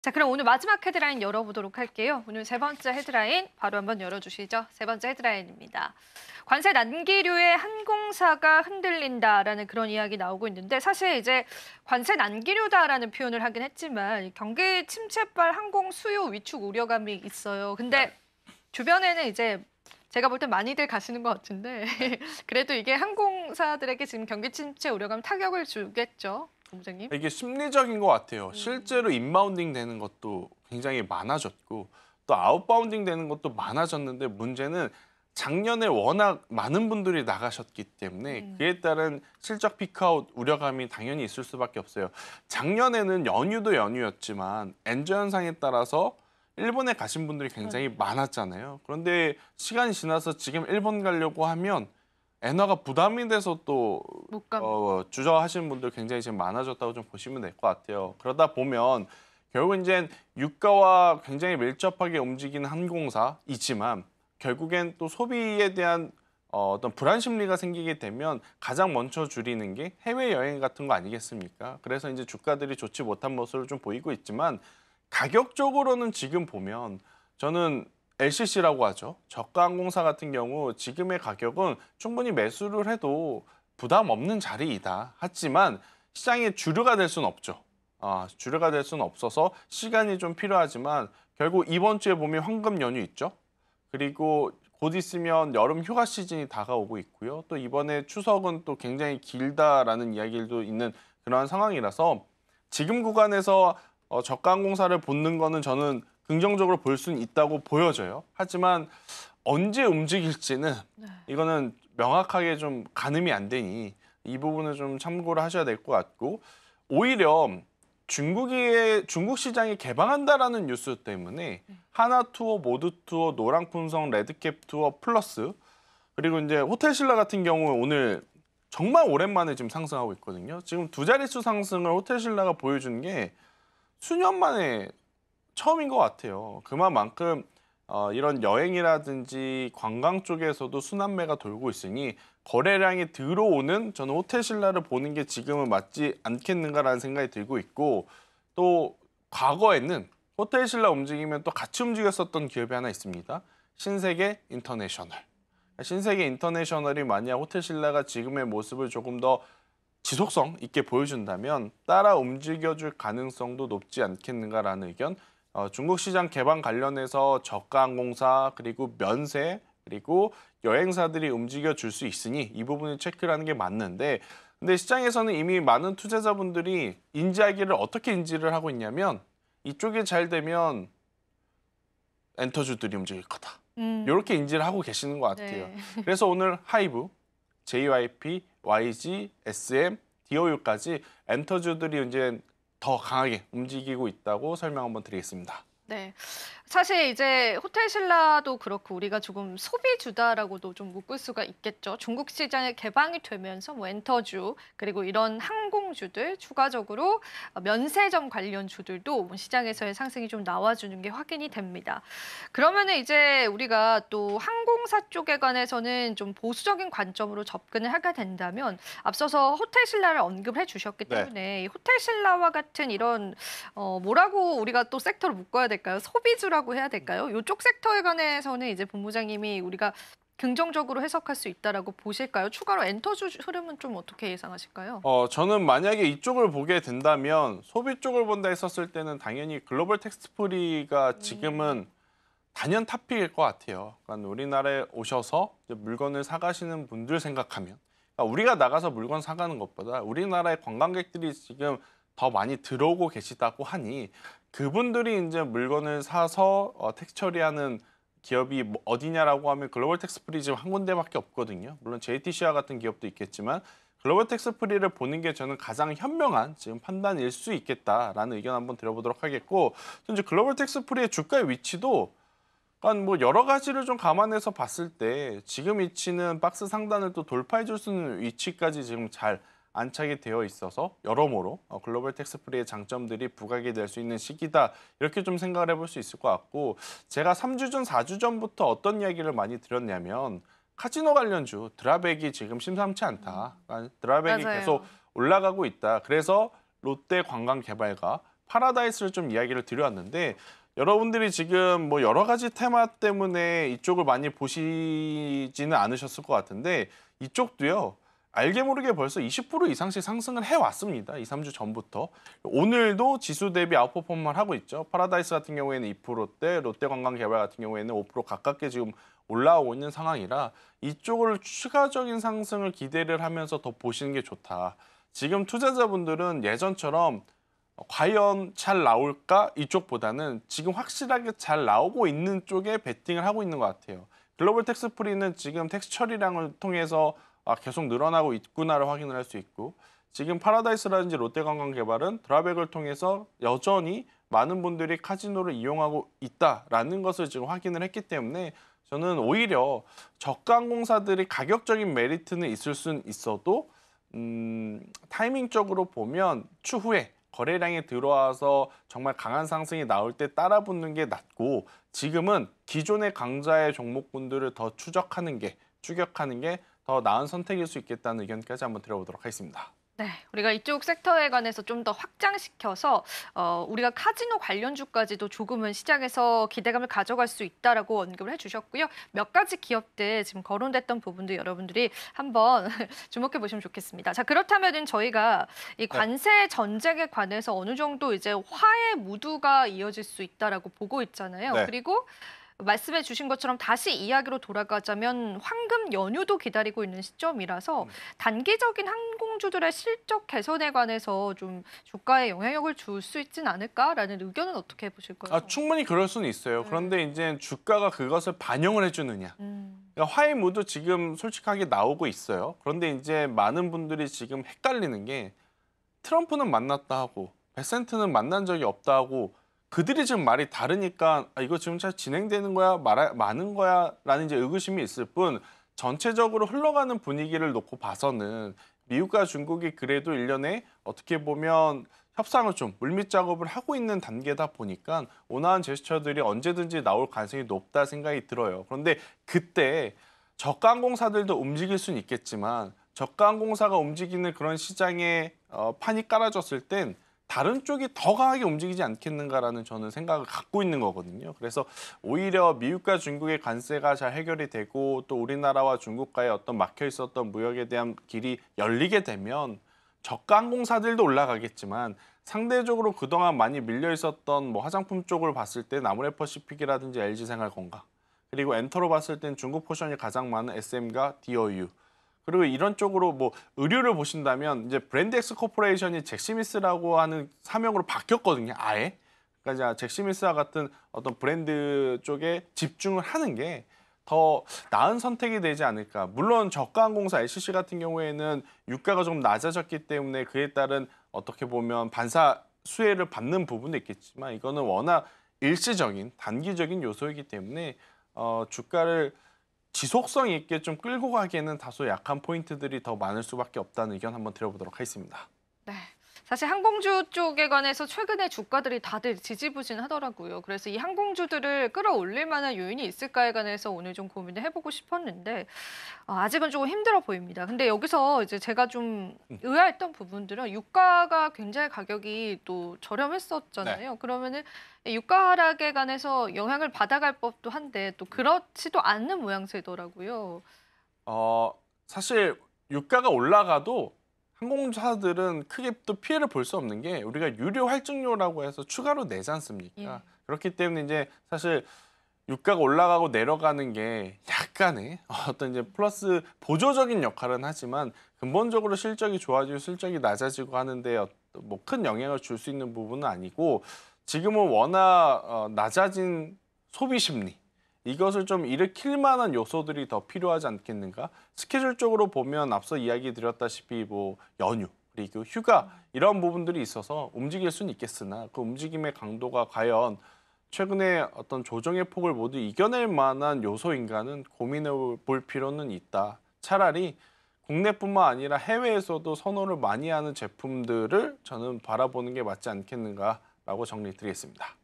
자, 그럼 오늘 마지막 헤드라인 열어보도록 할게요. 오늘 세 번째 헤드라인 바로 한번 열어주시죠. 세 번째 헤드라인입니다. 관세 난기류의 항공사가 흔들린다라는 그런 이야기 나오고 있는데 사실 이제 관세 난기류다라는 표현을 하긴 했지만 경기 침체발 항공 수요 위축 우려감이 있어요. 근데 주변에는 이제 제가 볼 땐 많이들 가시는 것 같은데 그래도 이게 항공사들에게 지금 경기 침체 우려감 타격을 주겠죠, 본부장님? 이게 심리적인 것 같아요. 실제로 인바운딩 되는 것도 굉장히 많아졌고 또 아웃바운딩 되는 것도 많아졌는데 문제는 작년에 워낙 많은 분들이 나가셨기 때문에 그에 따른 실적 피크아웃 우려감이 당연히 있을 수밖에 없어요. 작년에는 연휴도 연휴였지만 엔저 현상에 따라서 일본에 가신 분들이 굉장히 많았잖아요. 그런데 시간이 지나서 지금 일본 가려고 하면 엔화가 부담이 돼서 또 못 갑니다. 주저하시는 분들 굉장히 지금 많아졌다고 좀 보시면 될 것 같아요. 그러다 보면 결국 이제 유가와 굉장히 밀접하게 움직이는 항공사이지만 결국엔 또 소비에 대한 어떤 불안 심리가 생기게 되면 가장 먼저 줄이는 게 해외여행 같은 거 아니겠습니까? 그래서 이제 주가들이 좋지 못한 모습을 좀 보이고 있지만 가격적으로는 지금 보면 저는 LCC라고 하죠. 저가 항공사 같은 경우 지금의 가격은 충분히 매수를 해도 부담 없는 자리이다. 하지만 시장의 주류가 될 수는 없죠. 주류가 될 수는 없어서 시간이 좀 필요하지만 결국 이번 주에 보면 황금 연휴 있죠. 그리고 곧 있으면 여름 휴가 시즌이 다가오고 있고요. 또 이번에 추석은 또 굉장히 길다라는 이야기도 있는 그러한 상황이라서 지금 구간에서 저가 항공사를 보는 거는 저는 긍정적으로 볼 수는 있다고 보여져요. 하지만 언제 움직일지는 이거는 명확하게 좀 가늠이 안 되니 이 부분을 좀 참고를 하셔야 될 것 같고 오히려 중국 시장이 개방한다라는 뉴스 때문에 하나 투어, 모두 투어, 노랑풍성, 레드캡 투어 플러스 그리고 이제 호텔신라 같은 경우 오늘 정말 오랜만에 지금 상승하고 있거든요. 지금 두 자릿수 상승을 호텔신라가 보여주는 게 수년 만에 처음인 것 같아요. 그만큼 이런 여행이라든지 관광 쪽에서도 순환매가 돌고 있으니 거래량이 들어오는 저는 호텔신라를 보는 게 지금은 맞지 않겠는가라는 생각이 들고 있고 또 과거에는 호텔신라 움직이면 또 같이 움직였었던 기업이 하나 있습니다. 신세계 인터내셔널. 신세계 인터내셔널이 만약 호텔신라가 지금의 모습을 조금 더 지속성 있게 보여준다면 따라 움직여줄 가능성도 높지 않겠는가라는 의견. 중국 시장 개방 관련해서 저가 항공사 그리고 면세 그리고 여행사들이 움직여 줄 수 있으니 이 부분을 체크를 하는 게 맞는데 근데 시장에서는 이미 많은 투자자분들이 인지하기를 어떻게 인지를 하고 있냐면 이쪽이 잘 되면 엔터주들이 움직일 거다. 음, 이렇게 인지를 하고 계시는 것 같아요. 네. 그래서 오늘 하이브, JYP, YG, SM, DOU까지 엔터주들이 이제 더 강하게 움직이고 있다고 설명 한번 드리겠습니다. 네. 사실 이제 호텔신라도 그렇고 우리가 조금 소비주다라고도 좀 묶을 수가 있겠죠. 중국 시장에 개방이 되면서 뭐 엔터주 그리고 이런 항공주들 추가적으로 면세점 관련 주들도 뭐 시장에서의 상승이 좀 나와주는 게 확인이 됩니다. 그러면은 이제 우리가 또 항공사 쪽에 관해서는 좀 보수적인 관점으로 접근을 하게 된다면 앞서서 호텔신라를 언급해 주셨기 네. 때문에 이 호텔신라와 같은 이런 뭐라고 우리가 또 섹터를 묶어야 될까요? 소비주라고 해야 될까요? 이쪽 섹터에 관해서는 이제 본부장님이 우리가 긍정적으로 해석할 수 있다라고 보실까요? 추가로 엔터주 흐름은 좀 어떻게 예상하실까요? 저는 만약에 이쪽을 보게 된다면 소비 쪽을 본다 했었을 때는 당연히 글로벌 텍스프리가 지금은 단연 탑픽일 것 같아요. 그러니까 우리나라에 오셔서 이제 물건을 사가시는 분들 생각하면 그러니까 우리가 나가서 물건 사가는 것보다 우리나라의 관광객들이 지금 더 많이 들어오고 계시다고 하니 그분들이 이제 물건을 사서 택 처리하는 기업이 뭐 어디냐라고 하면 글로벌 텍스프리 지금 한 군데밖에 없거든요. 물론 JTC와 같은 기업도 있겠지만 글로벌 텍스프리를 보는 게 저는 가장 현명한 지금 판단일 수 있겠다라는 의견 한번 드려보도록 하겠고 이제 글로벌 텍스프리의 주가의 위치도 그러니까 뭐 여러 가지를 좀 감안해서 봤을 때 지금 위치는 박스 상단을 또 돌파해 줄 수 있는 위치까지 지금 잘 안착이 되어 있어서 여러모로 글로벌 텍스프리의 장점들이 부각이 될 수 있는 시기다 이렇게 좀 생각을 해볼 수 있을 것 같고 제가 3주 전, 4주 전부터 어떤 이야기를 많이 드렸냐면 카지노 관련주 드라백이 지금 심상치 않다. 그러니까 드라백이 맞아요. 계속 올라가고 있다. 그래서 롯데 관광개발과 파라다이스를 좀 이야기를 드려왔는데 여러분들이 지금 뭐 여러 가지 테마 때문에 이쪽을 많이 보시지는 않으셨을 것 같은데 이쪽도요. 알게 모르게 벌써 20% 이상씩 상승을 해왔습니다. 2, 3주 전부터. 오늘도 지수 대비 아웃퍼폼을 하고 있죠. 파라다이스 같은 경우에는 2%대, 롯데관광개발 같은 경우에는 5% 가깝게 지금 올라오고 있는 상황이라 이쪽을 추가적인 상승을 기대를 하면서 더 보시는 게 좋다. 지금 투자자분들은 예전처럼 과연 잘 나올까? 이쪽보다는 지금 확실하게 잘 나오고 있는 쪽에 베팅을 하고 있는 것 같아요. 글로벌 텍스프리는 지금 텍스 처리량을 통해서 계속 늘어나고 있구나를 확인을 할 수 있고 지금 파라다이스라든지 롯데관광개발은 드라백을 통해서 여전히 많은 분들이 카지노를 이용하고 있다라는 것을 지금 확인을 했기 때문에 저는 오히려 저가 항공사들이 가격적인 메리트는 있을 수는 있어도 타이밍적으로 보면 추후에 거래량이 들어와서 정말 강한 상승이 나올 때 따라 붙는 게 낫고 지금은 기존의 강자의 종목군들을 더 추적하는 게 추격하는 게 더 나은 선택일 수 있겠다는 의견까지 한번 드려보도록 하겠습니다. 네, 우리가 이쪽 섹터에 관해서 좀 더 확장시켜서 우리가 카지노 관련주까지도 조금은 시장에서 기대감을 가져갈 수 있다라고 언급을 해주셨고요. 몇 가지 기업들 지금 거론됐던 부분도 여러분들이 한번 주목해 보시면 좋겠습니다. 자, 그렇다면은 저희가 이 관세 전쟁에 관해서 어느 정도 이제 화해 무드가 이어질 수 있다라고 보고 있잖아요. 네. 그리고 말씀해 주신 것처럼 다시 이야기로 돌아가자면 황금 연휴도 기다리고 있는 시점이라서 단기적인 항공주들의 실적 개선에 관해서 좀 주가에 영향력을 줄 수 있진 않을까라는 의견은 어떻게 보실까요? 충분히 그럴 수는 있어요. 그런데 이제 주가가 그것을 반영을 해주느냐. 그러니까 화해 무드 지금 솔직하게 나오고 있어요. 그런데 이제 많은 분들이 지금 헷갈리는 게 트럼프는 만났다 하고 베센트는 만난 적이 없다 하고 그들이 지금 말이 다르니까 이거 지금 잘 진행되는 거야, 많은 거야 라는 이제 의구심이 있을 뿐 전체적으로 흘러가는 분위기를 놓고 봐서는 미국과 중국이 그래도 일련에 어떻게 보면 협상을 좀 물밑 작업을 하고 있는 단계다 보니까 온화한 제스처들이 언제든지 나올 가능성이 높다 생각이 들어요. 그런데 그때 저가 항공사들도 움직일 수는 있겠지만 저가 항공사가 움직이는 그런 시장에 판이 깔아졌을 땐 다른 쪽이 더 강하게 움직이지 않겠는가라는 저는 생각을 갖고 있는 거거든요. 그래서 오히려 미국과 중국의 관세가 잘 해결이 되고 또 우리나라와 중국과의 어떤 막혀 있었던 무역에 대한 길이 열리게 되면 저가 항공사들도 올라가겠지만 상대적으로 그동안 많이 밀려 있었던 뭐 화장품 쪽을 봤을 때 나무래퍼시픽이라든지 LG생활건강 그리고 엔터로 봤을 땐 중국 포션이 가장 많은 SM과 DOU 그리고 이런 쪽으로 뭐 의류를 보신다면 이제 브랜드엑스 코퍼레이션이 잭스미스라고 하는 사명으로 바뀌었거든요. 아예. 그러니까 잭스미스와 같은 어떤 브랜드 쪽에 집중을 하는 게 더 나은 선택이 되지 않을까. 물론 저가 항공사 LCC 같은 경우에는 유가가 좀 낮아졌기 때문에 그에 따른 어떻게 보면 반사 수혜를 받는 부분도 있겠지만 이거는 워낙 일시적인 단기적인 요소이기 때문에 주가를 지속성 있게 좀 끌고 가기에는 다소 약한 포인트들이 더 많을 수밖에 없다는 의견 한번 드려보도록 하겠습니다. 네. 사실 항공주 쪽에 관해서 최근에 주가들이 다들 지지부진하더라고요. 그래서 이 항공주들을 끌어올릴 만한 요인이 있을까에 관해서 오늘 좀 고민을 해보고 싶었는데 아직은 조금 힘들어 보입니다. 근데 여기서 이제 제가 좀 의아했던 부분들은 유가가 굉장히 가격이 또 저렴했었잖아요. 그러면은 유가 하락에 관해서 영향을 받아갈 법도 한데 또 그렇지도 않는 모양새더라고요. 사실 유가가 올라가도 항공사들은 크게 또 피해를 볼 수 없는 게 우리가 유료 할증료라고 해서 추가로 내지 않습니까? 그렇기 때문에 이제 사실 유가가 올라가고 내려가는 게 약간의 어떤 이제 플러스 보조적인 역할은 하지만 근본적으로 실적이 좋아지고 실적이 낮아지고 하는데 뭐 큰 영향을 줄 수 있는 부분은 아니고 지금은 워낙 낮아진 소비 심리 이것을 좀 일으킬 만한 요소들이 더 필요하지 않겠는가? 스케줄적으로 보면 앞서 이야기 드렸다시피 뭐 연휴 그리고 휴가 이런 부분들이 있어서 움직일 수는 있겠으나 그 움직임의 강도가 과연 최근에 어떤 조정의 폭을 모두 이겨낼 만한 요소인가는 고민해 볼 필요는 있다. 차라리 국내뿐만 아니라 해외에서도 선호를 많이 하는 제품들을 저는 바라보는 게 맞지 않겠는가라고 정리드리겠습니다.